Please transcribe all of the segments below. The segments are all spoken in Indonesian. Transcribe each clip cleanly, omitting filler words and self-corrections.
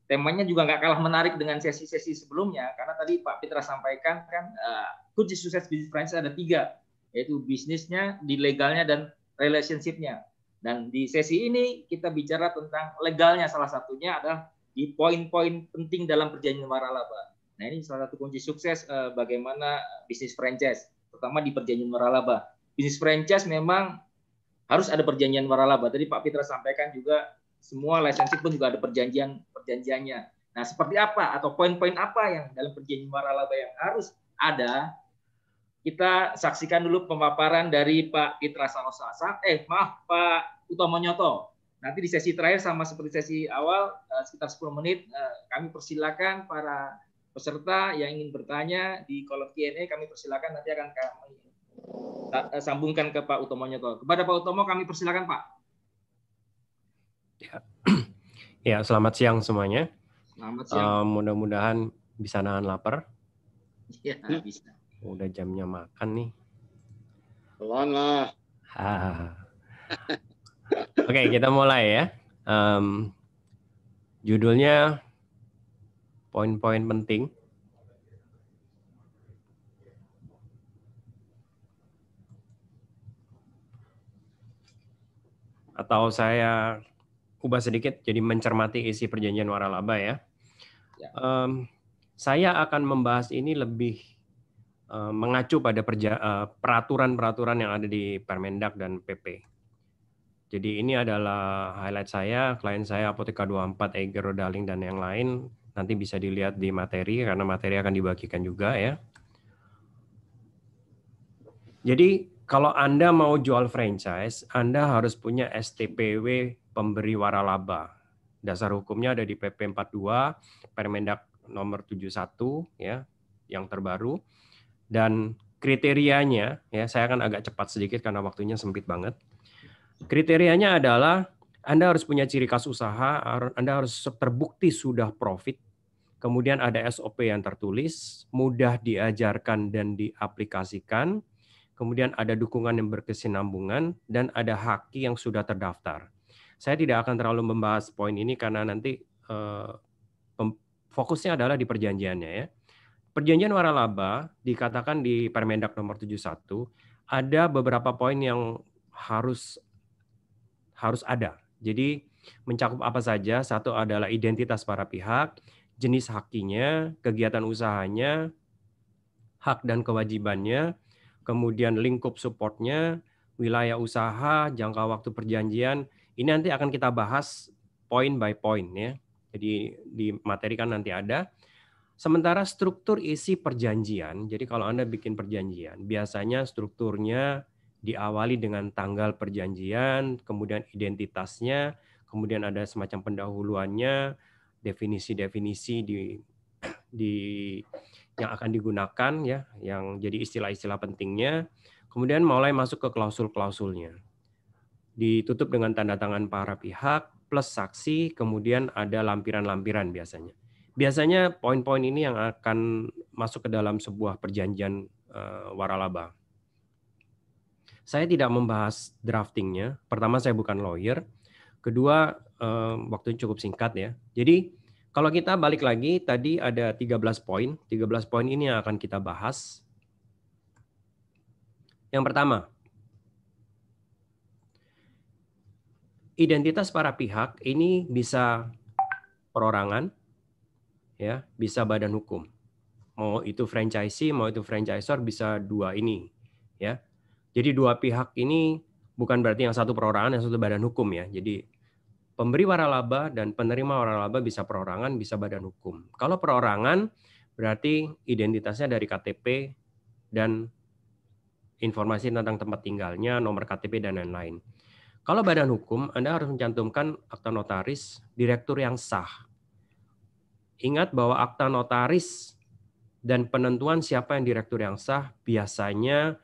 temanya juga nggak kalah menarik dengan sesi-sesi sebelumnya, karena tadi Pak Pitra sampaikan kan kunci sukses bisnis franchise ada 3, yaitu bisnisnya, di legalnya, dan relationship-nya. Dan di sesi ini kita bicara tentang legalnya, salah satunya adalah di poin-poin penting dalam perjanjian waralaba. Nah, ini salah satu kunci sukses bagaimana bisnis franchise, terutama di perjanjian waralaba. Bisnis franchise memang harus ada perjanjian waralaba. Tadi Pak Pitra sampaikan juga semua lisensi pun juga ada perjanjiannya. Nah, seperti apa atau poin-poin apa yang dalam perjanjian waralaba yang harus ada? Kita saksikan dulu pemaparan dari Pak Pitra Salosa. Pak Utomo Nyoto. Nanti di sesi terakhir sama seperti sesi awal sekitar 10 menit kami persilakan para peserta yang ingin bertanya di kolom Q&A, kami persilakan, nanti akan kami sambungkan ke Pak Utomo Nyoto. Kepada Pak Utomo kami persilakan, Pak. Ya, selamat siang semuanya. Selamat siang. Mudah-mudahan bisa nahan lapar. Iya, bisa. Udah jamnya makan nih. Belum lah. Oke, kita mulai ya. Judulnya poin-poin penting. Atau saya ubah sedikit jadi mencermati isi perjanjian waralaba ya. Saya akan membahas ini lebih mengacu pada peraturan-peraturan yang ada di Permendak dan PP. Jadi ini adalah highlight saya, klien saya Apotheka 24, Eiger, Rodaling, dan yang lain. Nanti bisa dilihat di materi, karena materi akan dibagikan juga ya. Jadi kalau Anda mau jual franchise, Anda harus punya STPW pemberi waralaba. Dasar hukumnya ada di PP 42, Permendak nomor 71 ya, yang terbaru. Dan kriterianya ya, saya akan agak cepat sedikit karena waktunya sempit banget. Kriterianya adalah Anda harus punya ciri khas usaha, Anda harus terbukti sudah profit, kemudian ada SOP yang tertulis, mudah diajarkan dan diaplikasikan, kemudian ada dukungan yang berkesinambungan, dan ada haki yang sudah terdaftar. Saya tidak akan terlalu membahas poin ini karena nanti fokusnya adalah di perjanjiannya ya. Perjanjian waralaba dikatakan di Permendak nomor 71 ada beberapa poin yang harus ada. Jadi mencakup apa saja? Satu adalah identitas para pihak, jenis hakinya, kegiatan usahanya, hak dan kewajibannya, kemudian lingkup supportnya, wilayah usaha, jangka waktu perjanjian. Ini nanti akan kita bahas point by point ya. Jadi di materi kan nanti ada. Sementara struktur isi perjanjian, jadi kalau Anda bikin perjanjian, biasanya strukturnya diawali dengan tanggal perjanjian, kemudian identitasnya, kemudian ada semacam pendahuluannya, definisi-definisi yang akan digunakan ya, yang jadi istilah-istilah pentingnya, kemudian mulai masuk ke klausul-klausulnya. Ditutup dengan tanda tangan para pihak plus saksi, kemudian ada lampiran-lampiran biasanya. Biasanya poin-poin ini yang akan masuk ke dalam sebuah perjanjian waralaba. Saya tidak membahas draftingnya. Pertama, saya bukan lawyer. Kedua, waktunya cukup singkat ya. Jadi kalau kita balik lagi, tadi ada 13 poin. 13 poin ini yang akan kita bahas. Yang pertama, identitas para pihak ini bisa perorangan, ya, bisa badan hukum. Mau itu franchisee, mau itu franchisor, bisa dua ini, ya. Jadi dua pihak ini bukan berarti yang satu perorangan, yang satu badan hukum ya. Jadi pemberi waralaba dan penerima waralaba bisa perorangan, bisa badan hukum. Kalau perorangan berarti identitasnya dari KTP dan informasi tentang tempat tinggalnya, nomor KTP dan lain-lain. Kalau badan hukum, Anda harus mencantumkan akta notaris, direktur yang sah. Ingat bahwa akta notaris dan penentuan siapa yang direktur yang sah biasanya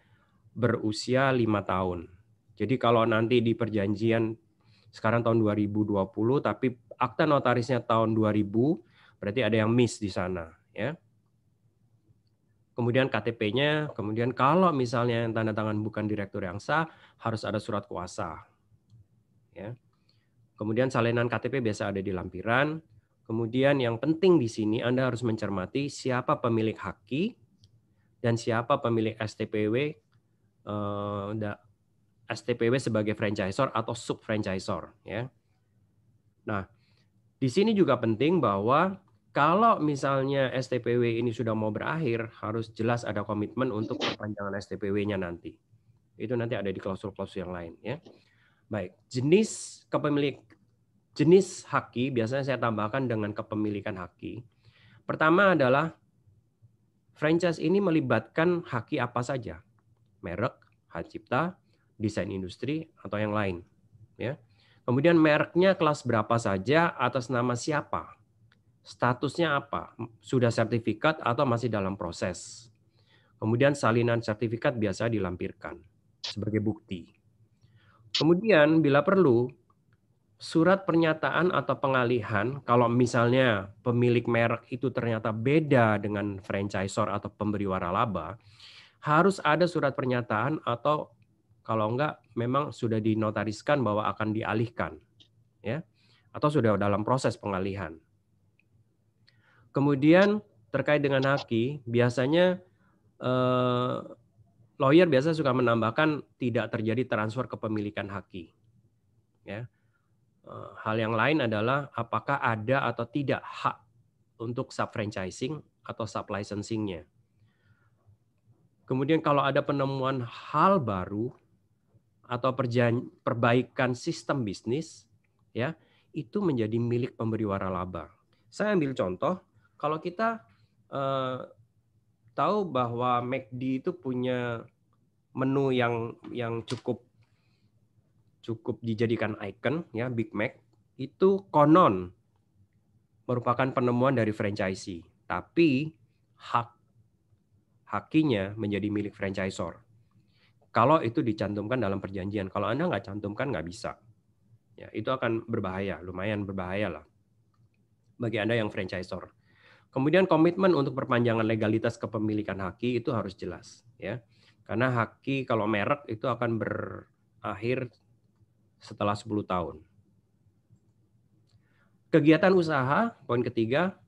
berusia 5 tahun. Jadi kalau nanti di perjanjian sekarang tahun 2020 tapi akta notarisnya tahun 2000, berarti ada yang miss di sana ya. Kemudian KTP-nya, kemudian kalau misalnya yang tanda tangan bukan direktur yang sah, harus ada surat kuasa. Ya. Kemudian salinan KTP biasa ada di lampiran. Kemudian yang penting di sini Anda harus mencermati siapa pemilik haki dan siapa pemilik STPW, STPW sebagai franchisor atau sub-franchisor. Ya. Nah, di sini juga penting bahwa kalau misalnya STPW ini sudah mau berakhir, harus jelas ada komitmen untuk perpanjangan STPW-nya nanti. Itu nanti ada di klausul-klausul yang lain. Ya. Baik, jenis haki biasanya saya tambahkan dengan kepemilikan haki. Pertama adalah franchise ini melibatkan haki apa saja, merek, hak cipta, desain industri, atau yang lain. Ya. Kemudian mereknya kelas berapa saja, atas nama siapa, statusnya apa, sudah sertifikat atau masih dalam proses. Kemudian salinan sertifikat biasa dilampirkan sebagai bukti. Kemudian bila perlu, surat pernyataan atau pengalihan, kalau misalnya pemilik merek itu ternyata beda dengan franchisor atau pemberi waralaba, harus ada surat pernyataan atau kalau enggak memang sudah dinotariskan bahwa akan dialihkan, ya, atau sudah dalam proses pengalihan. Kemudian terkait dengan haki, biasanya lawyer biasa suka menambahkan tidak terjadi transfer kepemilikan haki. Ya. Hal yang lain adalah apakah ada atau tidak hak untuk sub-franchising atau sub-licensing-nya. Kemudian kalau ada penemuan hal baru atau perbaikan sistem bisnis, ya, itu menjadi milik pemberi waralaba. Saya ambil contoh, kalau kita tahu bahwa McD itu punya menu yang cukup dijadikan icon, ya, Big Mac, itu konon merupakan penemuan dari franchisee, tapi hakinya menjadi milik franchisor. Kalau itu dicantumkan dalam perjanjian, kalau Anda nggak cantumkan nggak bisa. Ya, itu akan berbahaya, lumayan berbahaya lah bagi Anda yang franchisor. Kemudian komitmen untuk perpanjangan legalitas kepemilikan haki itu harus jelas, ya. Karena haki kalau merek itu akan berakhir setelah 10 tahun. Kegiatan usaha, poin ketiga,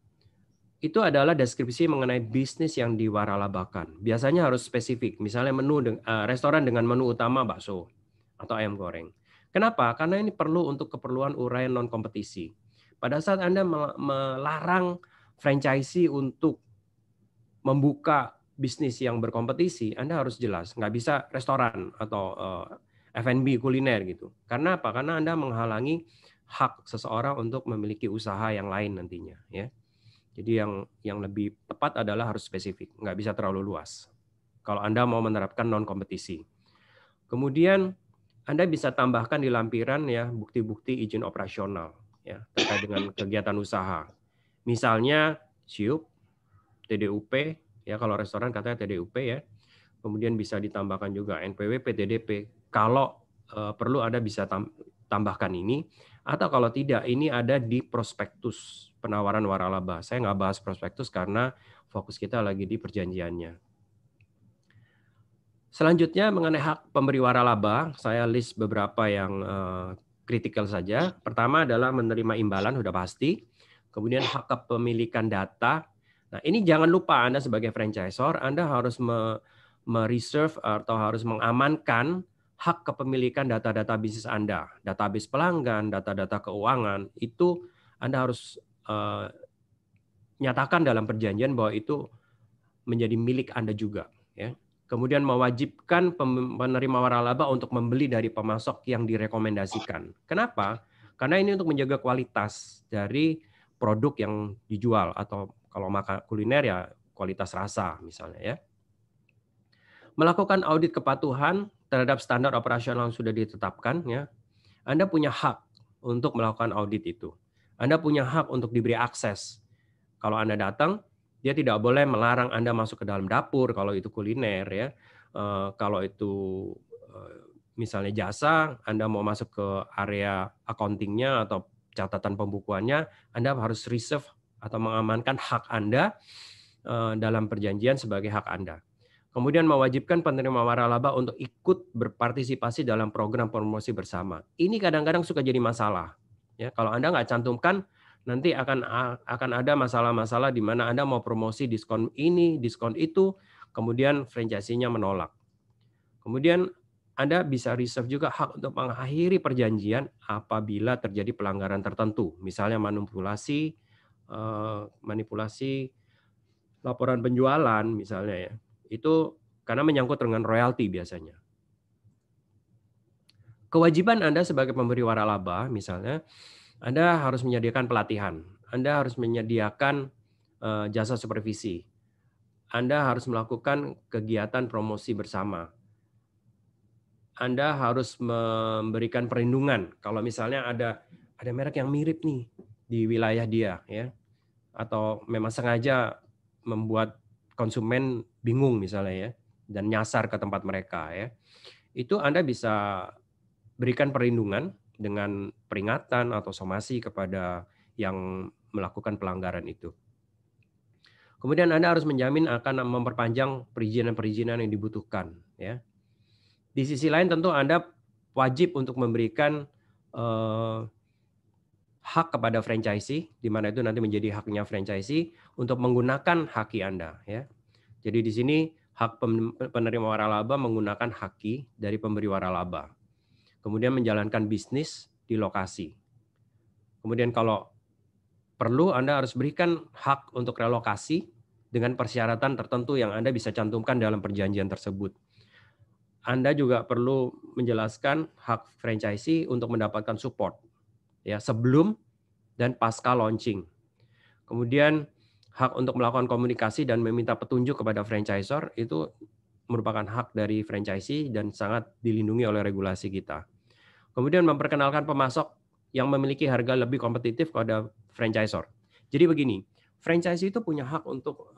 itu adalah deskripsi mengenai bisnis yang diwaralabakan. Biasanya harus spesifik, misalnya restoran dengan menu utama bakso atau ayam goreng. Kenapa? Karena ini perlu untuk keperluan uraian non-kompetisi. Pada saat Anda melarang franchisee untuk membuka bisnis yang berkompetisi, Anda harus jelas, nggak bisa restoran atau F&B kuliner gitu. Karena apa? Karena Anda menghalangi hak seseorang untuk memiliki usaha yang lain nantinya, ya. Jadi yang lebih tepat adalah harus spesifik, nggak bisa terlalu luas. Kalau Anda mau menerapkan non kompetisi. Kemudian Anda bisa tambahkan di lampiran, ya, bukti-bukti izin operasional, ya, terkait dengan kegiatan usaha. Misalnya SIUP, TDUP, ya, kalau restoran katanya TDUP, ya. Kemudian bisa ditambahkan juga NPW, PTDP. Kalau perlu Anda bisa tambahkan ini, atau kalau tidak ini ada di prospektus penawaran waralaba. Saya nggak bahas prospektus karena fokus kita lagi di perjanjiannya. Selanjutnya mengenai hak pemberi waralaba, saya list beberapa yang kritikal saja. Pertama adalah menerima imbalan, sudah pasti. Kemudian hak kepemilikan data. Nah, ini jangan lupa Anda sebagai franchisor, Anda harus mereserve atau harus mengamankan hak kepemilikan data-data bisnis Anda, database pelanggan, data-data keuangan, itu Anda harus nyatakan dalam perjanjian bahwa itu menjadi milik Anda juga, ya. Kemudian mewajibkan penerima waralaba untuk membeli dari pemasok yang direkomendasikan. Kenapa? Karena ini untuk menjaga kualitas dari produk yang dijual, atau kalau makan kuliner ya kualitas rasa misalnya, ya. Melakukan audit kepatuhan terhadap standar operasional yang sudah ditetapkan, ya. Anda punya hak untuk melakukan audit itu. Anda punya hak untuk diberi akses. Kalau Anda datang, dia tidak boleh melarang Anda masuk ke dalam dapur kalau itu kuliner, ya. Kalau itu misalnya jasa, Anda mau masuk ke area accounting-nya atau catatan pembukuannya, Anda harus reserve atau mengamankan hak Anda dalam perjanjian sebagai hak Anda. Kemudian mewajibkan penerima waralaba untuk ikut berpartisipasi dalam program promosi bersama. Ini kadang-kadang suka jadi masalah. Ya, kalau Anda nggak cantumkan nanti akan ada masalah-masalah di mana Anda mau promosi diskon ini, diskon itu, kemudian franchisee-nya menolak. Kemudian Anda bisa reserve juga hak untuk mengakhiri perjanjian apabila terjadi pelanggaran tertentu, misalnya manipulasi laporan penjualan misalnya ya. Itu karena menyangkut dengan royalti biasanya. Kewajiban Anda sebagai pemberi waralaba misalnya, Anda harus menyediakan pelatihan, Anda harus menyediakan jasa supervisi, Anda harus melakukan kegiatan promosi bersama, Anda harus memberikan perlindungan kalau misalnya ada merek yang mirip nih di wilayah dia ya, atau memang sengaja membuat konsumen bingung misalnya ya dan nyasar ke tempat mereka ya. Itu Anda bisa berikan perlindungan dengan peringatan atau somasi kepada yang melakukan pelanggaran itu. Kemudian Anda harus menjamin akan memperpanjang perizinan-perizinan yang dibutuhkan ya. Di sisi lain tentu Anda wajib untuk memberikan hak kepada franchisee, di mana itu nanti menjadi haknya franchisee untuk menggunakan haki Anda. Ya. Jadi di sini hak penerima waralaba menggunakan haki dari pemberi waralaba. Kemudian menjalankan bisnis di lokasi. Kemudian kalau perlu Anda harus berikan hak untuk relokasi dengan persyaratan tertentu yang Anda bisa cantumkan dalam perjanjian tersebut. Anda juga perlu menjelaskan hak franchisee untuk mendapatkan support ya sebelum dan pasca launching. Kemudian hak untuk melakukan komunikasi dan meminta petunjuk kepada franchisor itu merupakan hak dari franchisee dan sangat dilindungi oleh regulasi kita. Kemudian memperkenalkan pemasok yang memiliki harga lebih kompetitif kepada franchisor. Jadi begini, franchisee itu punya hak untuk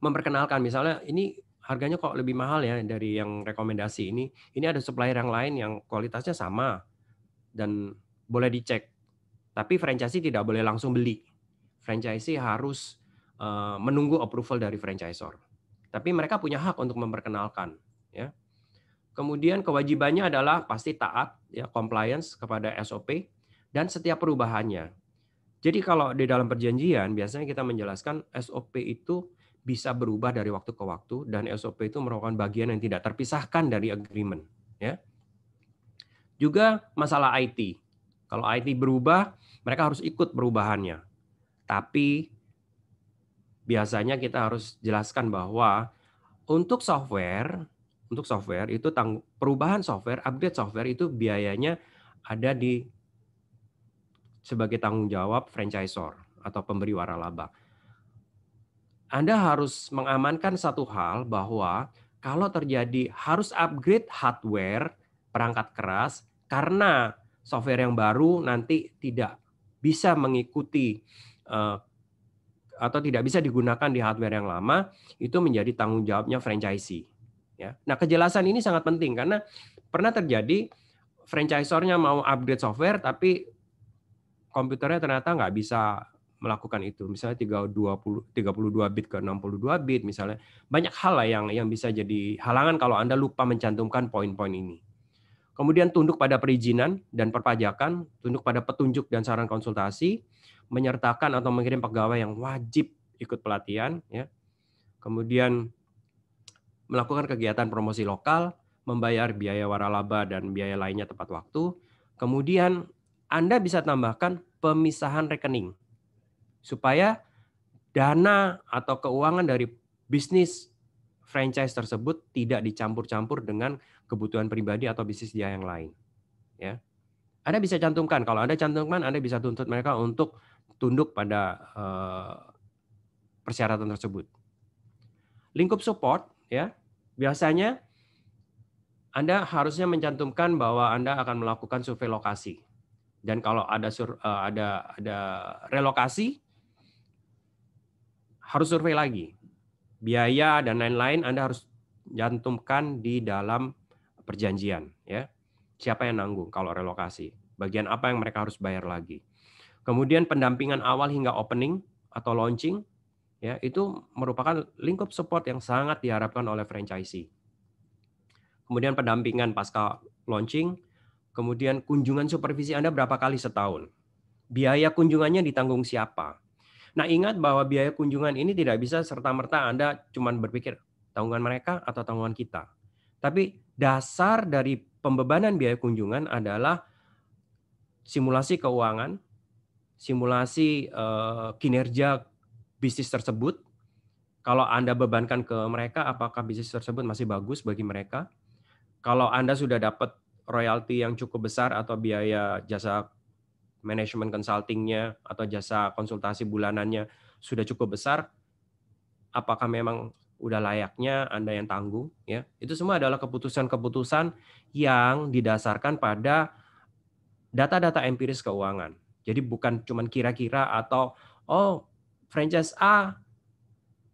memperkenalkan misalnya ini harganya kok lebih mahal ya dari yang rekomendasi ini. Ini ada supplier yang lain yang kualitasnya sama dan boleh dicek. Tapi franchisee tidak boleh langsung beli. Franchisee harus menunggu approval dari franchisor. Tapi mereka punya hak untuk memperkenalkan. Ya. Kemudian kewajibannya adalah pasti taat, ya, compliance kepada SOP dan setiap perubahannya. Jadi kalau di dalam perjanjian biasanya kita menjelaskan SOP itu bisa berubah dari waktu ke waktu dan SOP itu merupakan bagian yang tidak terpisahkan dari agreement. Ya. Juga masalah IT. Kalau IT berubah, mereka harus ikut perubahannya. Tapi biasanya kita harus jelaskan bahwa untuk software itu perubahan software, upgrade software itu biayanya ada di sebagai tanggung jawab franchisor atau pemberi waralaba. Anda harus mengamankan satu hal bahwa kalau terjadi harus upgrade hardware, perangkat keras, karena software yang baru nanti tidak bisa mengikuti atau tidak bisa digunakan di hardware yang lama, itu menjadi tanggung jawabnya franchisee. Ya. Nah, kejelasan ini sangat penting karena pernah terjadi franchisornya mau upgrade software tapi komputernya ternyata nggak bisa melakukan itu. Misalnya 32 bit ke 62 bit misalnya. Banyak hal lah yang bisa jadi halangan kalau Anda lupa mencantumkan poin-poin ini. Kemudian tunduk pada perizinan dan perpajakan, tunduk pada petunjuk dan saran konsultasi, menyertakan atau mengirim pegawai yang wajib ikut pelatihan, ya. Kemudian melakukan kegiatan promosi lokal, membayar biaya waralaba dan biaya lainnya tepat waktu. Kemudian Anda bisa tambahkan pemisahan rekening supaya dana atau keuangan dari bisnis franchise tersebut tidak dicampur-campur dengan kebutuhan pribadi atau bisnis dia yang lain. Ya. Anda bisa cantumkan, kalau Anda cantumkan, Anda bisa tuntut mereka untuk tunduk pada persyaratan tersebut. Lingkup support, ya, biasanya Anda harusnya mencantumkan bahwa Anda akan melakukan survei lokasi. Dan kalau ada relokasi, harus survei lagi. Biaya dan lain-lain Anda harus cantumkan di dalam perjanjian. Ya. Siapa yang nanggung kalau relokasi? Bagian apa yang mereka harus bayar lagi? Kemudian pendampingan awal hingga opening atau launching, ya, itu merupakan lingkup support yang sangat diharapkan oleh franchisee. Kemudian pendampingan pasca launching, kemudian kunjungan supervisi Anda berapa kali setahun. biaya kunjungannya ditanggung siapa. Nah, ingat bahwa biaya kunjungan ini tidak bisa serta-merta Anda cuma berpikir tanggungan mereka atau tanggungan kita. Tapi dasar dari pembebanan biaya kunjungan adalah simulasi keuangan, simulasi kinerja bisnis tersebut. Kalau Anda bebankan ke mereka, apakah bisnis tersebut masih bagus bagi mereka? Kalau Anda sudah dapat royalti yang cukup besar atau biaya jasa manajemen consulting-nya atau jasa konsultasi bulanannya sudah cukup besar, apakah memang udah layaknya Anda yang tanggung? Ya, itu semua adalah keputusan-keputusan yang didasarkan pada data-data empiris keuangan. Jadi bukan cuma kira-kira atau franchise A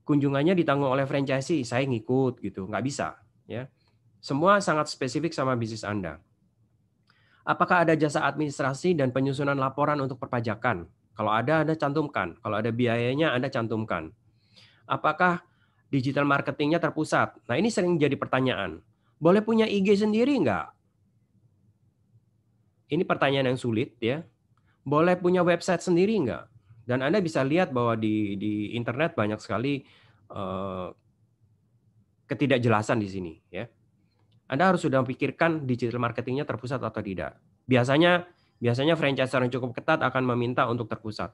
kunjungannya ditanggung oleh franchisee, saya ngikut gitu, nggak bisa. Ya, semua sangat spesifik sama bisnis Anda. Apakah ada jasa administrasi dan penyusunan laporan untuk perpajakan? Kalau ada, Anda cantumkan. Kalau ada biayanya, Anda cantumkan. Apakah digital marketingnya terpusat? Nah, ini sering jadi pertanyaan. Boleh punya IG sendiri nggak? Ini pertanyaan yang sulit ya. Boleh punya website sendiri nggak? Dan Anda bisa lihat bahwa di internet banyak sekali ketidakjelasan di sini ya. Anda harus sudah pikirkan digital marketingnya terpusat atau tidak. Biasanya franchise yang cukup ketat akan meminta untuk terpusat.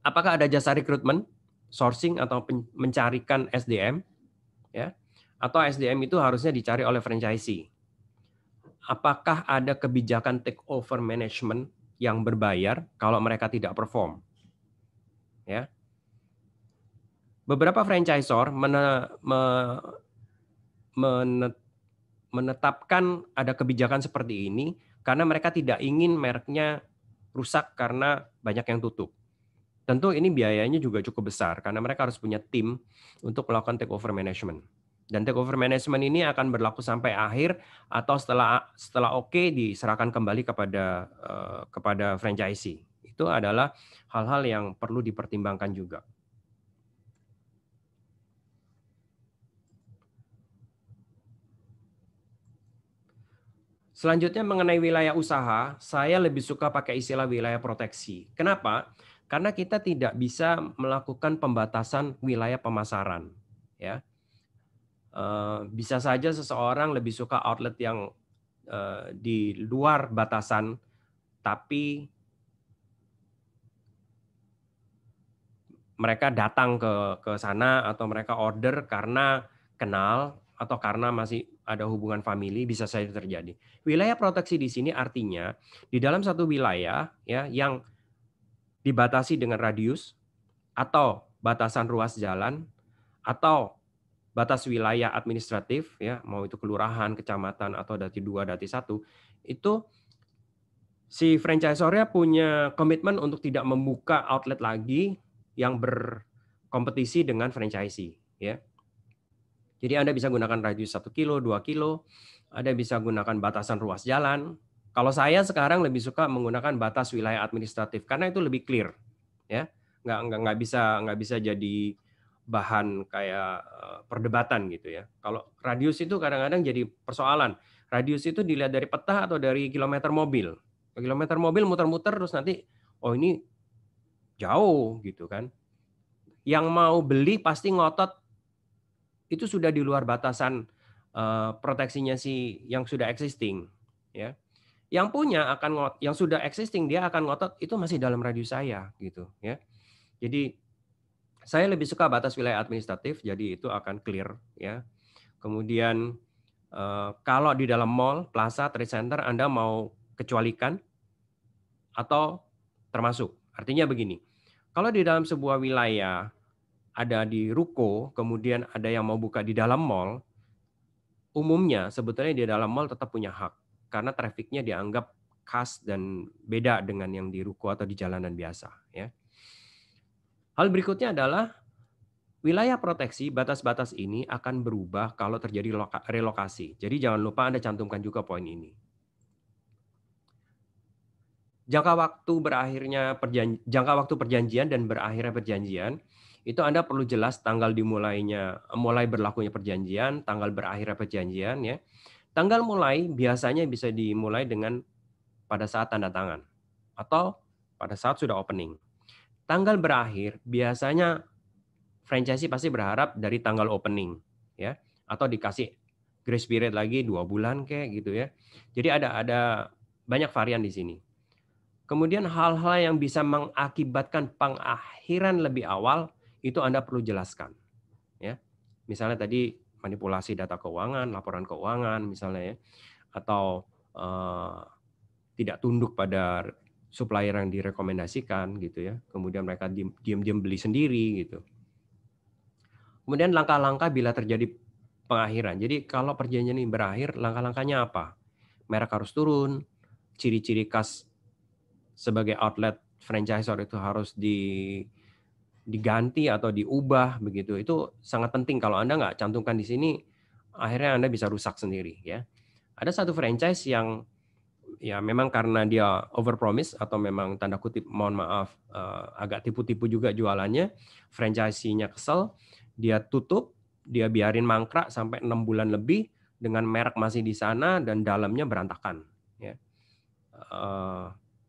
Apakah ada jasa rekrutmen, sourcing atau mencarikan SDM ya? Atau SDM itu harusnya dicari oleh franchisee. Apakah ada kebijakan take over management yang berbayar kalau mereka tidak perform? Ya. Beberapa franchisor menetapkan ada kebijakan seperti ini karena mereka tidak ingin mereknya rusak karena banyak yang tutup. Tentu ini biayanya juga cukup besar karena mereka harus punya tim untuk melakukan take over management. Dan take over management ini akan berlaku sampai akhir atau setelah oke diserahkan kembali kepada franchisee. Itu adalah hal-hal yang perlu dipertimbangkan juga. Selanjutnya mengenai wilayah usaha, saya lebih suka pakai istilah wilayah proteksi. Kenapa? Karena kita tidak bisa melakukan pembatasan wilayah pemasaran. Ya, bisa saja seseorang lebih suka outlet yang di luar batasan, tapi mereka datang ke sana atau mereka order karena kenal atau karena masih ada hubungan famili, bisa saja terjadi. Wilayah proteksi di sini artinya di dalam satu wilayah ya yang dibatasi dengan radius atau batasan ruas jalan atau batas wilayah administratif ya, mau itu kelurahan, kecamatan atau dati 2, dati 1, itu si franchisor-nya punya komitmen untuk tidak membuka outlet lagi yang berkompetisi dengan franchisee ya. Jadi Anda bisa gunakan radius 1 kilo, 2 kilo, Anda bisa gunakan batasan ruas jalan. Kalau saya sekarang lebih suka menggunakan batas wilayah administratif karena itu lebih clear ya. Nggak bisa jadi bahan kayak perdebatan gitu ya. Kalau radius itu kadang-kadang jadi persoalan. Radius itu dilihat dari peta atau dari kilometer mobil. Kilometer mobil muter-muter terus nanti ini jauh gitu kan. Yang mau beli pasti ngotot itu sudah di luar batasan proteksinya si yang sudah existing ya. Yang punya yang sudah existing dia akan ngotot itu masih dalam radius saya gitu ya. Jadi saya lebih suka batas wilayah administratif jadi itu akan clear ya. Kemudian kalau di dalam mall, plaza, trade center Anda mau kecualikan atau termasuk. Artinya begini. Kalau di dalam sebuah wilayah ada di ruko, kemudian ada yang mau buka di dalam mall, umumnya sebetulnya di dalam mall tetap punya hak karena trafiknya dianggap khas dan beda dengan yang di ruko atau di jalanan biasa ya. Hal berikutnya adalah wilayah proteksi, batas-batas ini akan berubah kalau terjadi relokasi. Jadi jangan lupa Anda cantumkan juga poin ini. Jangka waktu perjanjian dan berakhirnya perjanjian itu Anda perlu jelas tanggal mulai berlakunya perjanjian, tanggal berakhirnya perjanjian ya. Tanggal mulai biasanya bisa dimulai dengan pada saat tanda tangan atau pada saat sudah opening. Tanggal berakhir biasanya franchisee pasti berharap dari tanggal opening, ya, atau dikasih grace period lagi 2 bulan kayak gitu ya. Jadi ada banyak varian di sini. Kemudian hal-hal yang bisa mengakibatkan pengakhiran lebih awal itu Anda perlu jelaskan, ya. Misalnya tadi manipulasi data keuangan, laporan keuangan misalnya ya, atau tidak tunduk pada supplier yang direkomendasikan gitu ya. Kemudian mereka diam-diam beli sendiri gitu. Kemudian langkah-langkah bila terjadi pengakhiran. Jadi kalau perjanjian ini berakhir, langkah-langkahnya apa? Merek harus turun, ciri-ciri khas sebagai outlet franchisor itu harus diganti atau diubah begitu. Itu sangat penting. Kalau Anda nggak cantumkan di sini, akhirnya Anda bisa rusak sendiri ya. Ada satu franchise yang ya memang karena dia overpromise atau memang tanda kutip mohon maaf agak tipu-tipu juga jualannya, franchisee-nya kesel, dia tutup, dia biarin mangkrak sampai 6 bulan lebih dengan merek masih di sana dan dalamnya berantakan. Ya.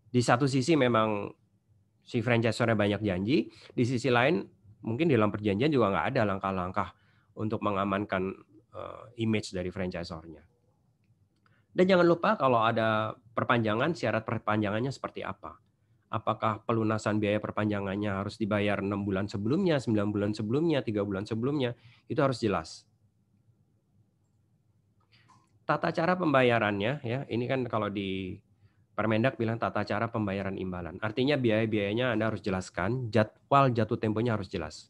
Di satu sisi memang si franchisor-nya banyak janji, di sisi lain mungkin di dalam perjanjian juga nggak ada langkah-langkah untuk mengamankan image dari franchisor-nya. Dan jangan lupa kalau ada perpanjangan, syarat perpanjangannya seperti apa. Apakah pelunasan biaya perpanjangannya harus dibayar 6 bulan sebelumnya, 9 bulan sebelumnya, 3 bulan sebelumnya, itu harus jelas. Tata cara pembayarannya, ya ini kan kalau di Permendak bilang tata cara pembayaran imbalan. Artinya biaya-biayanya Anda harus jelaskan, jadwal jatuh temponya harus jelas.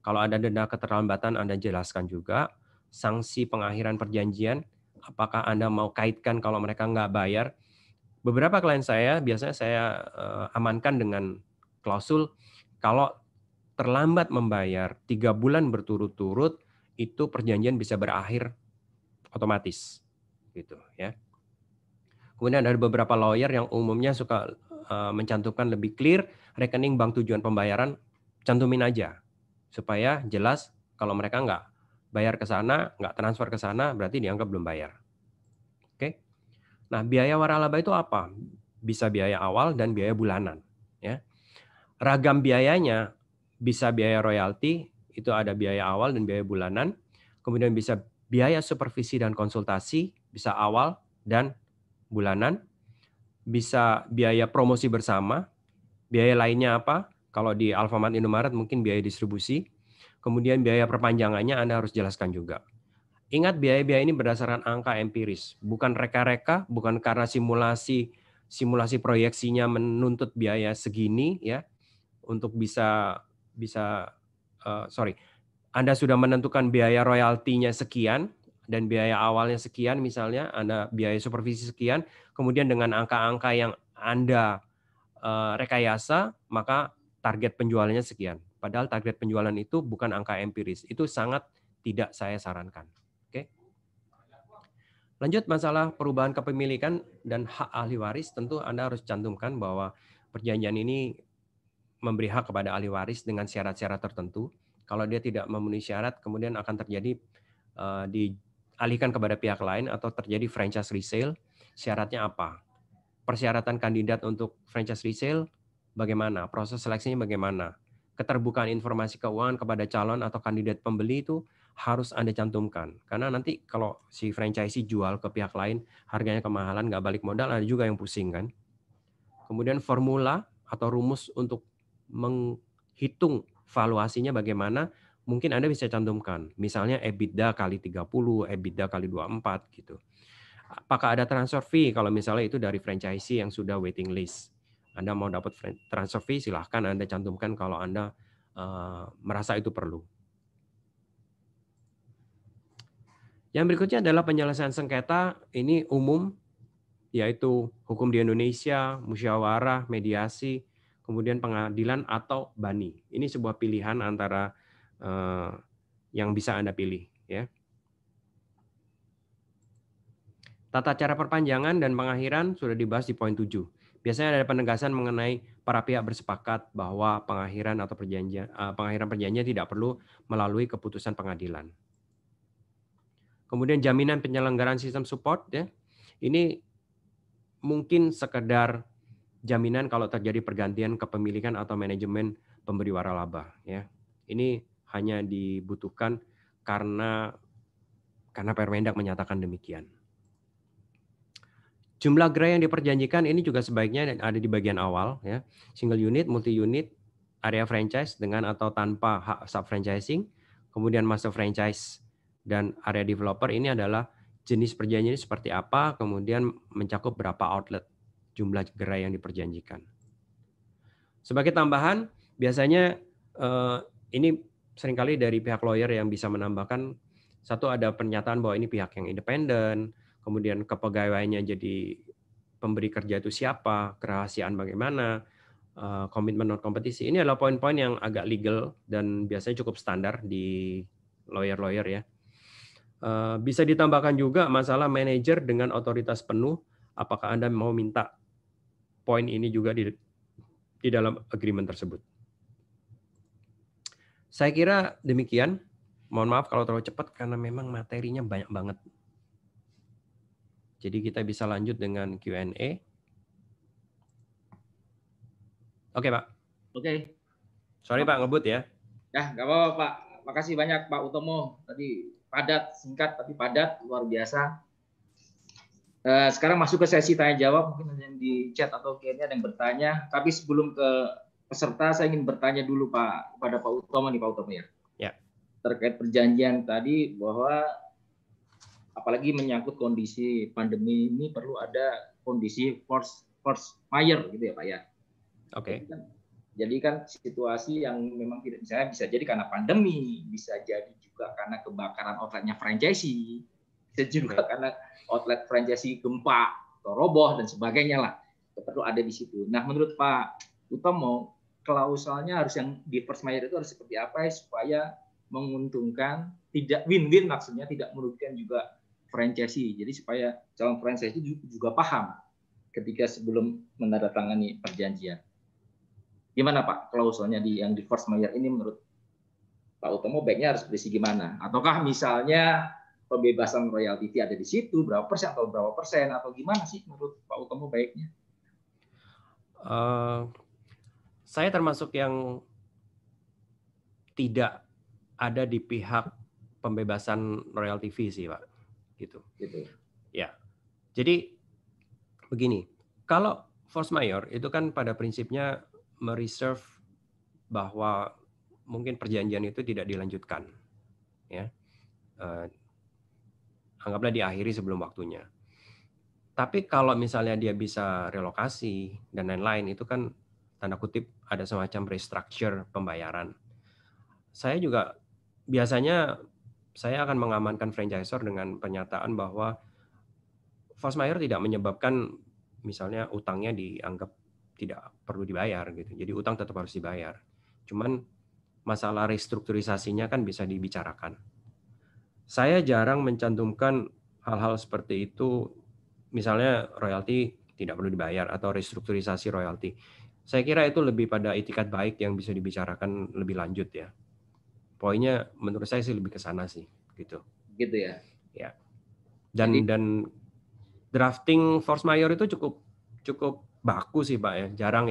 Kalau ada denda keterlambatan Anda jelaskan juga, sanksi pengakhiran perjanjian, apakah Anda mau kaitkan kalau mereka nggak bayar. Beberapa klien saya, biasanya saya amankan dengan klausul, kalau terlambat membayar 3 bulan berturut-turut, itu perjanjian bisa berakhir otomatis. Gitu ya. Kemudian ada beberapa lawyer yang umumnya suka mencantumkan lebih clear, rekening bank tujuan pembayaran, cantumin aja. Supaya jelas kalau mereka nggak bayar ke sana, nggak transfer ke sana, berarti dianggap belum bayar. Oke. Nah, biaya waralaba itu apa? Bisa biaya awal dan biaya bulanan. Ya. Ragam biayanya bisa biaya royalti, itu ada biaya awal dan biaya bulanan. Kemudian bisa biaya supervisi dan konsultasi, bisa awal dan bulanan. Bisa biaya promosi bersama. Biaya lainnya apa? Kalau di Alfamart, Indomaret mungkin biaya distribusi. Kemudian biaya perpanjangannya Anda harus jelaskan juga. Ingat biaya-biaya ini berdasarkan angka empiris, bukan reka-reka, bukan karena simulasi proyeksinya menuntut biaya segini ya untuk Anda sudah menentukan biaya royaltinya sekian dan biaya awalnya sekian misalnya, Anda biaya supervisi sekian, kemudian dengan angka-angka yang Anda rekayasa, maka target penjualannya sekian. Padahal target penjualan itu bukan angka empiris. Itu sangat tidak saya sarankan. Oke. Lanjut masalah perubahan kepemilikan dan hak ahli waris, tentu Anda harus cantumkan bahwa perjanjian ini memberi hak kepada ahli waris dengan syarat-syarat tertentu. Kalau dia tidak memenuhi syarat, kemudian akan terjadi dialihkan kepada pihak lain atau terjadi franchise resale. Syaratnya apa? Persyaratan kandidat untuk franchise resale bagaimana? Proses seleksinya bagaimana? Keterbukaan informasi keuangan kepada calon atau kandidat pembeli itu harus Anda cantumkan. Karena nanti kalau si franchisee jual ke pihak lain, harganya kemahalan, nggak balik modal, ada juga yang pusing kan. Kemudian formula atau rumus untuk menghitung valuasinya bagaimana, mungkin Anda bisa cantumkan. Misalnya EBITDA kali 30, EBITDA kali 24 gitu. Apakah ada transfer fee kalau misalnya itu dari franchisee yang sudah waiting list. Anda mau dapat transfer fee, silahkan Anda cantumkan kalau Anda merasa itu perlu. Yang berikutnya adalah penyelesaian sengketa, ini umum, yaitu hukum di Indonesia, musyawarah, mediasi, kemudian pengadilan atau bani. Ini sebuah pilihan antara yang bisa Anda pilih. Ya. Tata cara perpanjangan dan pengakhiran sudah dibahas di poin 7. Biasanya ada penegasan mengenai para pihak bersepakat bahwa pengakhiran perjanjian tidak perlu melalui keputusan pengadilan. Kemudian jaminan penyelenggaraan sistem support ya. Ini mungkin sekedar jaminan kalau terjadi pergantian kepemilikan atau manajemen pemberi waralaba. Ya, ini hanya dibutuhkan karena Permendak menyatakan demikian. Jumlah gerai yang diperjanjikan ini juga sebaiknya ada di bagian awal, ya. Single unit, multi unit, area franchise dengan atau tanpa hak sub franchising, kemudian master franchise dan area developer. Ini adalah jenis perjanjian seperti apa, kemudian mencakup berapa outlet, jumlah gerai yang diperjanjikan. Sebagai tambahan, biasanya ini seringkali dari pihak lawyer yang bisa menambahkan, satu ada pernyataan bahwa ini pihak yang independen, kemudian kepegawaiannya jadi pemberi kerja itu siapa, kerahasiaan bagaimana, komitmen non kompetisi. Ini adalah poin-poin yang agak legal dan biasanya cukup standar di lawyer-lawyer ya. Bisa ditambahkan juga masalah manajer dengan otoritas penuh. Apakah Anda mau minta poin ini juga di dalam agreement tersebut? Saya kira demikian. Mohon maaf kalau terlalu cepat karena memang materinya banyak banget. Jadi kita bisa lanjut dengan Q&A. Oke, Pak. Oke. Sorry, Pak, ngebut ya. Ya, nggak apa-apa, Pak. Makasih banyak, Pak Utomo. Tadi padat, singkat, tapi padat, luar biasa. Sekarang masuk ke sesi tanya-jawab. Mungkin ada yang di chat atau kayaknya ada yang bertanya. Tapi sebelum ke peserta, saya ingin bertanya dulu, Pak, kepada Pak Utomo nih, Pak Utomo ya. Ya. Terkait perjanjian tadi bahwa apalagi menyangkut kondisi pandemi ini perlu ada kondisi force majeure gitu ya, Pak ya. Oke. Jadi kan situasi yang memang tidak bisa jadi karena pandemi, bisa jadi juga karena kebakaran outletnya franchisee, bisa juga karena outlet franchisee gempa atau roboh dan sebagainya lah. Perlu ada di situ. Nah, menurut Pak Utomo, klausalnya harus yang di force majeure itu harus seperti apa ya, supaya menguntungkan, tidak win-win, maksudnya tidak merugikan juga franchisee. Jadi supaya calon franchisee juga paham ketika sebelum menandatangani perjanjian. Gimana Pak klausulnya yang di force majeure ini menurut Pak Utomo baiknya harus berisi gimana? Ataukah misalnya pembebasan royalti ada di situ berapa persen atau berapa persen atau gimana sih menurut Pak Utomo baiknya? Saya termasuk yang tidak ada di pihak pembebasan royalti fee sih, Pak. Gitu. Ya. Jadi begini, kalau force majeure itu kan pada prinsipnya mereserve bahwa mungkin perjanjian itu tidak dilanjutkan, ya. Anggaplah diakhiri sebelum waktunya. Tapi kalau misalnya dia bisa relokasi dan lain-lain, itu kan tanda kutip ada semacam restructure pembayaran. Saya juga biasanya saya akan mengamankan franchisor dengan pernyataan bahwa force majeure tidak menyebabkan misalnya utangnya dianggap tidak perlu dibayar gitu. Jadi utang tetap harus dibayar. Cuman masalah restrukturisasinya kan bisa dibicarakan. Saya jarang mencantumkan hal-hal seperti itu, misalnya royalti tidak perlu dibayar atau restrukturisasi royalti. Saya kira itu lebih pada itikat baik yang bisa dibicarakan lebih lanjut ya. Poinnya menurut saya sih lebih ke sana sih, gitu. Gitu ya. Ya. Dan drafting force majeure itu cukup baku sih Pak ya. Jarang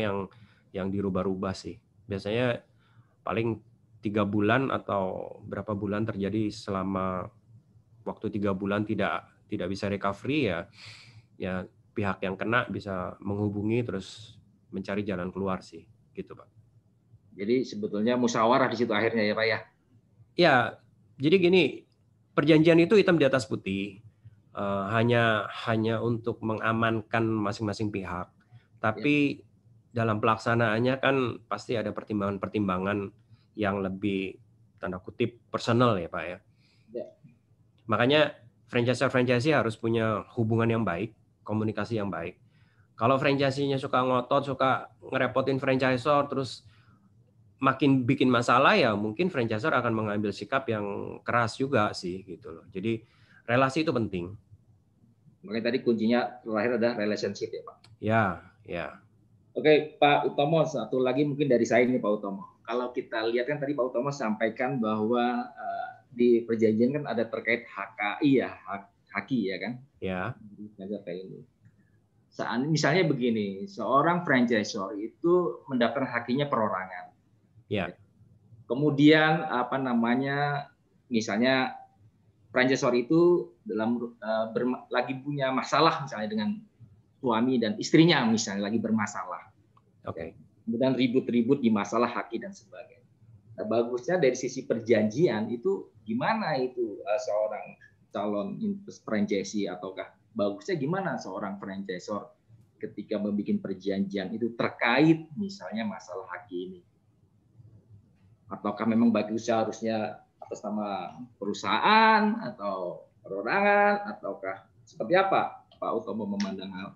yang dirubah-rubah sih. Biasanya paling 3 bulan atau berapa bulan terjadi selama waktu 3 bulan tidak bisa recovery ya pihak yang kena bisa menghubungi terus mencari jalan keluar sih, gitu Pak. Jadi sebetulnya musyawarah di situ akhirnya ya Pak ya. Ya, jadi gini, perjanjian itu hitam di atas putih, hanya untuk mengamankan masing-masing pihak. Tapi dalam pelaksanaannya kan pasti ada pertimbangan-pertimbangan yang lebih tanda kutip personal ya Pak ya. Makanya franchisee harus punya hubungan yang baik, komunikasi yang baik. Kalau franchisee-nya suka ngotot, suka ngerepotin franchisor, terus makin bikin masalah ya mungkin franchisor akan mengambil sikap yang keras juga sih gitu loh. Jadi relasi itu penting. Makanya tadi kuncinya terakhir adalah relationship ya Pak. Ya. Oke Pak Utomo, satu lagi mungkin dari saya ini Pak Utomo. Kalau kita lihat kan tadi Pak Utomo sampaikan bahwa di perjanjian kan ada terkait HKI ya, haki ya kan? Ya. misalnya begini, seorang franchisor itu mendaftar haknya perorangan. Ya. Kemudian misalnya franchisor itu lagi punya masalah misalnya dengan suami dan istrinya, misalnya lagi bermasalah. Oke. Kemudian ribut-ribut di masalah haki dan sebagainya. Nah, bagusnya dari sisi perjanjian itu gimana itu seorang calon franchisee, ataukah bagusnya gimana seorang franchisor ketika membuat perjanjian itu terkait misalnya masalah haki ini? Ataukah memang bagusnya harusnya atas nama perusahaan atau perorangan, ataukah seperti apa Pak Utomo memandang hal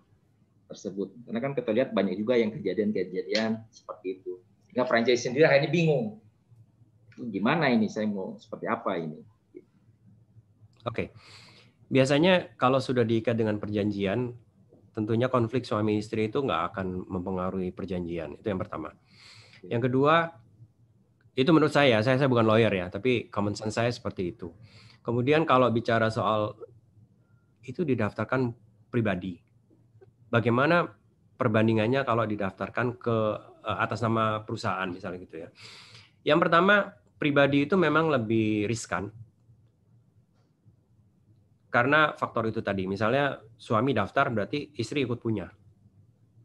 tersebut? Karena kan kita lihat banyak juga yang kejadian-kejadian seperti itu. Sehingga franchise sendiri akhirnya bingung. Gimana ini, saya mau seperti apa ini? Oke. Biasanya kalau sudah diikat dengan perjanjian, tentunya konflik suami istri itu nggak akan mempengaruhi perjanjian. Itu yang pertama. Yang kedua, itu menurut saya bukan lawyer ya, tapi common sense saya seperti itu. Kemudian kalau bicara soal itu didaftarkan pribadi, bagaimana perbandingannya kalau didaftarkan ke atas nama perusahaan misalnya gitu ya. Yang pertama, pribadi itu memang lebih riskan. Karena faktor itu tadi, misalnya suami daftar berarti istri ikut punya.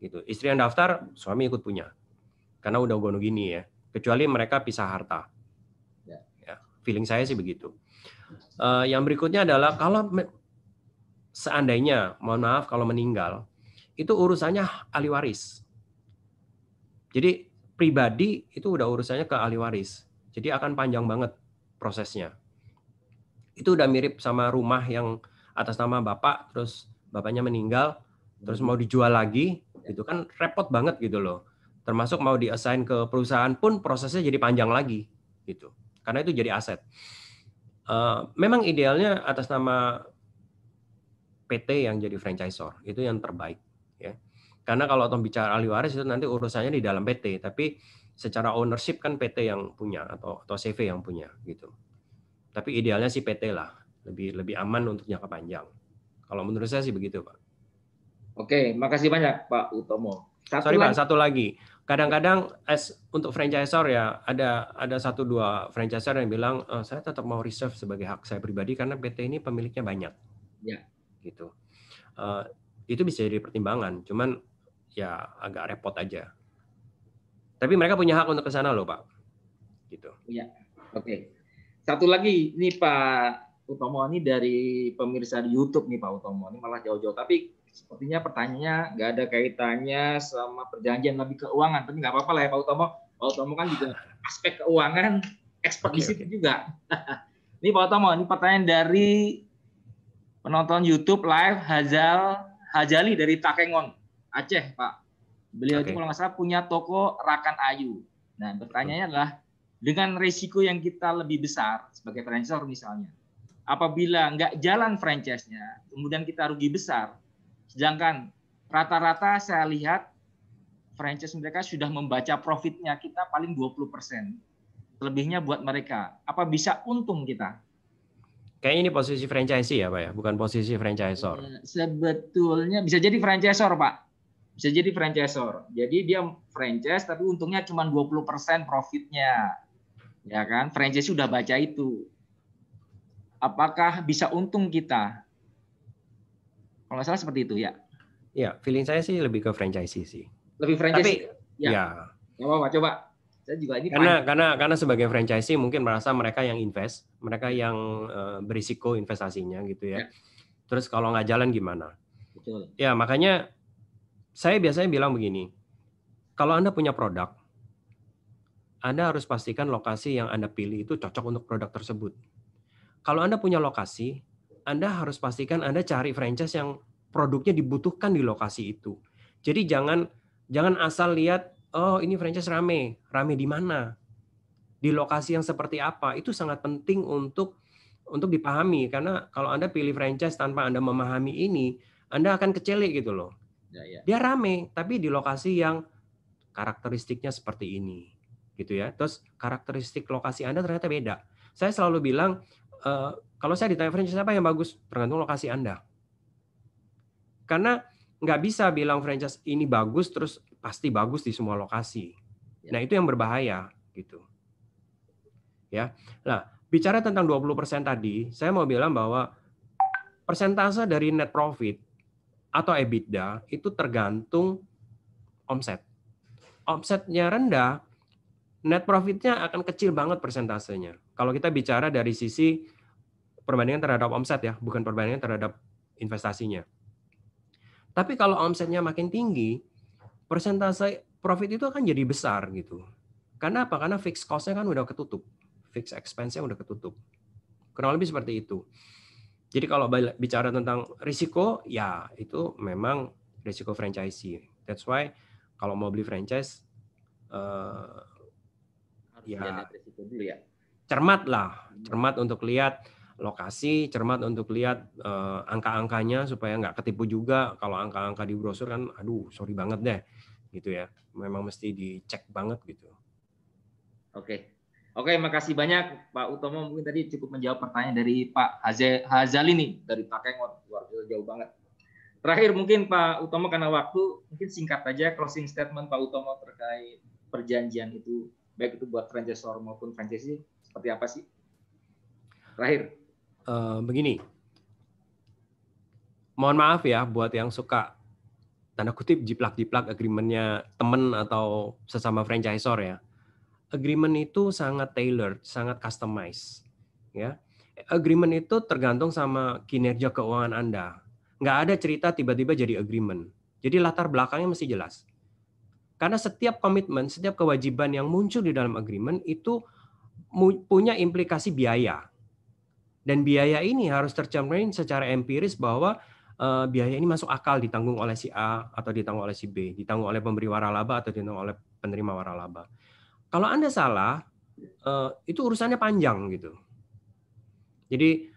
Gitu. Istri yang daftar, suami ikut punya. Karena udah gono gini ya. Kecuali mereka pisah harta. Ya, feeling saya sih begitu. Yang berikutnya adalah kalau seandainya, mohon maaf kalau meninggal, itu urusannya ahli waris. Jadi pribadi itu udah urusannya ke ahli waris. Jadi akan panjang banget prosesnya. Itu udah mirip sama rumah yang atas nama bapak, terus bapaknya meninggal, terus mau dijual lagi, itu kan repot banget gitu loh. Termasuk mau di-assign ke perusahaan pun prosesnya jadi panjang lagi gitu. Karena itu jadi aset. Memang idealnya atas nama PT yang jadi franchisor, itu yang terbaik ya. Karena kalau bicara ahli waris itu nanti urusannya di dalam PT, tapi secara ownership kan PT yang punya atau CV yang punya gitu. Tapi idealnya sih PT lah, lebih aman untuk jangka panjang. Kalau menurut saya sih begitu, Pak. Oke, makasih banyak Pak Utomo. Pak, satu lagi. Kadang-kadang untuk franchisor ya ada 1-2 franchisor yang bilang saya tetap mau reserve sebagai hak saya pribadi karena PT ini pemiliknya banyak. Ya. Gitu. Itu bisa jadi pertimbangan, cuman ya agak repot aja. Tapi mereka punya hak untuk ke sana loh, Pak. Gitu. Iya. Oke. Satu lagi nih Pak Utomo, ini dari pemirsa di YouTube nih Pak Utomo, ini malah jauh-jauh, tapi sepertinya pertanyaannya nggak ada kaitannya sama perjanjian, lebih keuangan, tapi nggak apa-apa lah ya Pak Utomo. Pak Utomo kan juga aspek keuangan, expert di situ juga. Ini Pak Utomo, ini pertanyaan dari penonton YouTube live Hajali dari Takengon, Aceh Pak. Beliau itu kalau nggak salah punya toko Rakan Ayu. Nah pertanyaannya adalah, dengan risiko yang kita lebih besar sebagai franchisor misalnya, apabila nggak jalan franchise-nya, kemudian kita rugi besar, sedangkan rata-rata saya lihat franchise mereka sudah membaca profitnya kita paling 20%, selebihnya buat mereka. Apa bisa untung kita? Kayaknya ini posisi franchisee ya Pak ya, bukan posisi franchisor. Sebetulnya bisa jadi franchisor Pak. Bisa jadi franchisor. Jadi dia franchise tapi untungnya cuma 20% profitnya. Ya kan, franchise sudah baca itu. Apakah bisa untung kita? Kalau nggak salah seperti itu ya. Ya, feeling saya sih lebih ke franchisee sih. Lebih franchisee. Tapi ya. Coba. Saya juga ini karena sebagai franchisee mungkin merasa mereka yang invest, mereka yang berisiko investasinya gitu ya. Terus kalau nggak jalan gimana? Betul. Ya makanya saya biasanya bilang begini, kalau Anda punya produk, Anda harus pastikan lokasi yang Anda pilih itu cocok untuk produk tersebut. Kalau Anda punya lokasi, Anda harus pastikan Anda cari franchise yang produknya dibutuhkan di lokasi itu. Jadi jangan asal lihat, oh ini franchise rame di mana? Di lokasi yang seperti apa? Itu sangat penting untuk dipahami, karena kalau Anda pilih franchise tanpa Anda memahami ini, Anda akan kecelik gitu loh. Dia rame, tapi di lokasi yang karakteristiknya seperti ini. Gitu ya. Terus karakteristik lokasi Anda ternyata beda. Saya selalu bilang, kalau saya ditanya franchise apa yang bagus, tergantung lokasi Anda. Karena nggak bisa bilang franchise ini bagus terus pasti bagus di semua lokasi. Nah, itu yang berbahaya gitu. Ya. Nah, bicara tentang 20% tadi, saya mau bilang bahwa persentase dari net profit atau EBITDA itu tergantung omset. Omsetnya rendah, net profitnya akan kecil banget persentasenya. Kalau kita bicara dari sisi perbandingan terhadap omset ya, bukan perbandingan terhadap investasinya. Tapi kalau omsetnya makin tinggi, persentase profit itu akan jadi besar gitu. Karena apa? Karena fixed cost-nya kan udah ketutup. Fixed expense-nya udah ketutup. Kurang lebih seperti itu. Jadi kalau bicara tentang risiko, ya itu memang risiko franchisee. That's why kalau mau beli franchise, ya risiko dulu ya. Cermat untuk lihat lokasi, cermat untuk lihat angka-angkanya supaya nggak ketipu juga. Kalau angka-angka di brosur kan, aduh sorry banget deh, gitu ya. Memang mesti dicek banget gitu. Oke, makasih banyak Pak Utomo. Mungkin tadi cukup menjawab pertanyaan dari Pak Hazali nih dari Pak Kengot. Luar biasa jauh banget. Terakhir mungkin Pak Utomo karena waktu, mungkin singkat aja closing statement Pak Utomo terkait perjanjian itu, baik itu buat franchisor maupun franchisee, seperti apa sih? Terakhir. Begini, mohon maaf ya buat yang suka tanda kutip jiplak-jiplak agreement-nya temen atau sesama franchisor ya. Agreement itu sangat tailored, sangat customized. Ya. Agreement itu tergantung sama kinerja keuangan Anda. Nggak ada cerita tiba-tiba jadi agreement. Jadi latar belakangnya mesti jelas. Karena setiap komitmen, setiap kewajiban yang muncul di dalam agreement itu punya implikasi biaya. Dan biaya ini harus tercermin secara empiris bahwa biaya ini masuk akal ditanggung oleh si A atau ditanggung oleh si B, ditanggung oleh pemberi waralaba atau ditanggung oleh penerima waralaba. Kalau Anda salah, itu urusannya panjang gitu. Jadi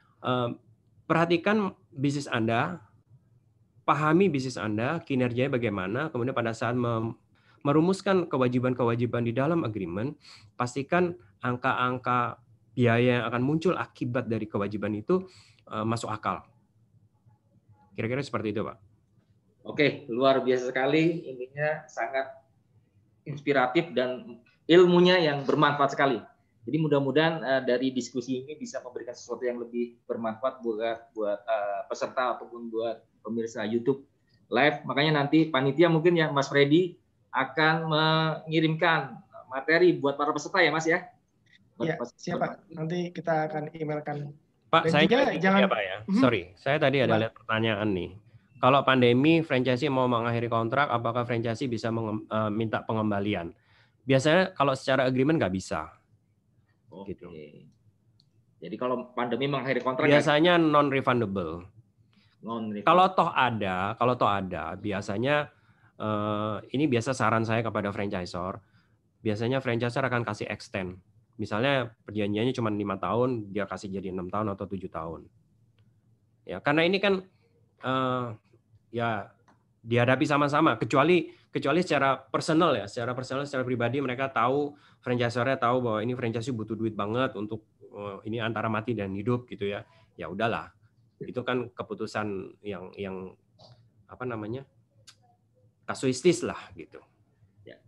perhatikan bisnis Anda, pahami bisnis Anda, kinerjanya bagaimana, kemudian pada saat merumuskan kewajiban-kewajiban di dalam agreement, pastikan angka-angka biaya yang akan muncul akibat dari kewajiban itu masuk akal. Kira-kira seperti itu, Pak. Oke, luar biasa sekali. Intinya sangat inspiratif dan ilmunya yang bermanfaat sekali. Jadi mudah-mudahan dari diskusi ini bisa memberikan sesuatu yang lebih bermanfaat buat peserta ataupun buat pemirsa YouTube Live. Makanya nanti panitia mungkin ya Mas Freddy akan mengirimkan materi buat para peserta ya Mas ya. Iya, siapa? Nanti kita akan emailkan. Pak, dan saya juga jangan ya, Pak ya. Sorry, saya tadi ada lihat pertanyaan nih. Kalau pandemi, franchisee mau mengakhiri kontrak, apakah franchisee bisa minta pengembalian? Biasanya kalau secara agreement nggak bisa. Oke. Gitu. Jadi kalau pandemi mengakhiri kontrak biasanya non-refundable. Kalau toh ada, biasanya ini biasa saran saya kepada franchisor. Biasanya franchisor akan kasih extend. Misalnya perjanjiannya cuma 5 tahun, dia kasih jadi 6 tahun atau 7 tahun. Ya, karena ini kan ya dihadapi sama-sama, kecuali secara personal ya, secara pribadi mereka tahu, franchisornya tahu bahwa ini franchisee butuh duit banget untuk ini antara mati dan hidup gitu ya. Ya udahlah. Itu kan keputusan yang apa namanya? Kasuistis lah gitu. Ya.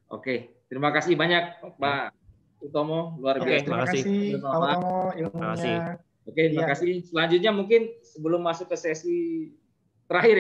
Oke, terima kasih banyak Pak Utomo, luar biasa. Terima kasih Pak Utomo ilmunya. Oke, terima kasih. Selanjutnya mungkin sebelum masuk ke sesi terakhir